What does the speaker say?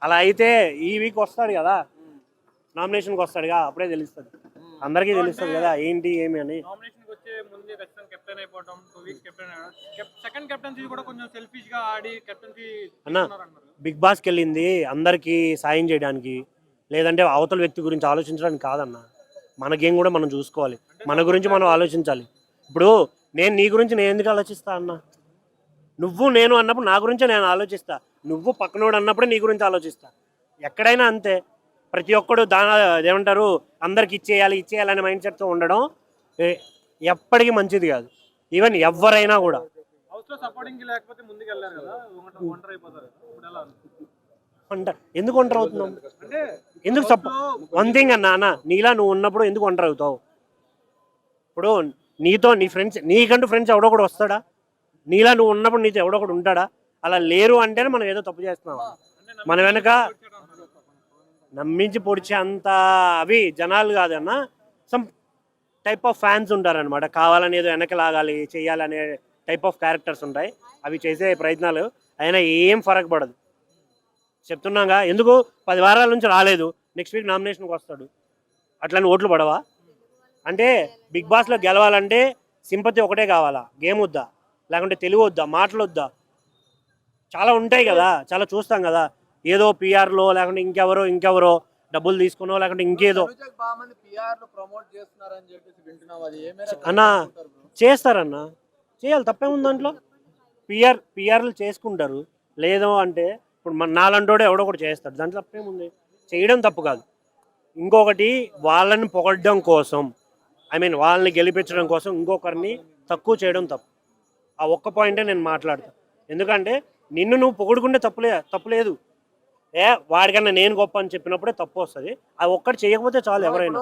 అలా అయితే ఈ వీక్ వస్తాడు కదా, నామినేషన్కి వస్తాడుగా, అప్పుడే తెలుస్తుంది, అందరికీ తెలుస్తుంది కదా ఏంటి ఏమి అని. నామినేషన్కి వచ్చే ముందే ఖచ్చితంగా కెప్టెన్ అయిపోవడం, 2 వీక్స్ కెప్టెన్ సెకండ్ కెప్టెన్సీ కూడా కొంచెం సెల్ఫిష్ గా ఆడి కెప్టెన్సీ అన్న బిగ్ బాస్కి వెళ్ళింది అందరికీ సాయం చేయడానికి, లేదంటే అవతల వ్యక్తి గురించి ఆలోచించడానికి కాదన్న. మన గేమ్ కూడా మనం చూసుకోవాలి, మన గురించి మనం ఆలోచించాలి. ఇప్పుడు నేను నీ గురించి నేను ఎందుకు ఆలోచిస్తా అన్న? నువ్వు నేను అన్నప్పుడు నా గురించే నేను ఆలోచిస్తా, నువ్వు పక్కనోడు అన్నప్పుడే నీ గురించి ఆలోచిస్తా. ఎక్కడైనా అంతే, ప్రతి ఒక్కడు ఏమంటారు అందరికి ఇచ్చేయాలనే మైండ్ సెట్తో ఉండడం ఎప్పటికీ మంచిది కాదు. ఈవెన్ ఎవరైనా కూడా ఎందుకు ఒంటరి అవుతున్నాం? ఎందుకు వన్ థింగ్ అన్న, నీలా నువ్వు ఉన్నప్పుడు ఎందుకు ఒంటరి అవుతావు? ఇప్పుడు నీతో నీ ఫ్రెండ్స్, నీకంటూ ఫ్రెండ్స్ ఎవడో కూడా వస్తాడా? నీలా నువ్వు ఉన్నప్పుడు నీతో ఎవడో ఒకడు ఉంటాడా? అలా లేరు అంటేనే మనం ఏదో తప్పు చేస్తున్నాం. మన వెనక నమ్మించి పొడిచే అంత అవి జనాలు కాదన్న, సమ్ టైప్ ఆఫ్ ఫ్యాన్స్ ఉంటారనమాట. కావాలని ఏదో వెనక లాగాలి చేయాలనే టైప్ ఆఫ్ క్యారెక్టర్స్ ఉంటాయి. అవి చేసే ప్రయత్నాలు అయినా ఏం ఫరక్ పడదు. చెప్తున్నాగా, ఎందుకు 10 వారాల నుంచి రాలేదు, నెక్స్ట్ వీక్ నామినేషన్కి వస్తాడు, అట్లని ఓట్లు పడవా? అంటే బిగ్ బాస్లో గెలవాలంటే సింపతి ఒకటే కావాలా? గేమ్ వద్దా? లేకుంటే తెలివి వద్దా? మాటలు వద్దా? చాలా ఉంటాయి కదా, చాలా చూస్తాం కదా. ఏదో పిఆర్లో లేకుంటే ఇంకెవరో డబ్బులు తీసుకునో లేకుంటే ఇంకేదో అన్న చేస్తారన్న, చేయాలి, తప్పేముంది దాంట్లో? పిఆర్లు చేసుకుంటారు, లేదు అంటే ఇప్పుడు మన నాలంటోడే ఎవడో ఒకటి చేస్తాడు, దాంట్లో తప్పేముంది? చేయడం తప్పు కాదు. ఇంకొకటి వాళ్ళని పొగడడం కోసం, వాళ్ళని గెలిపించడం కోసం ఇంకొకరిని తక్కువ చేయడం తప్పు. ఆ ఒక్క పాయింటే నేను మాట్లాడతాను. ఎందుకంటే నిన్ను నువ్వు పొగుడుకుంటే తప్పులేదు. వాడికన్నా నేను గొప్ప అని చెప్పినప్పుడే తప్పు వస్తుంది. అది ఒక్కటి చేయకపోతే చాలు ఎవరైనా.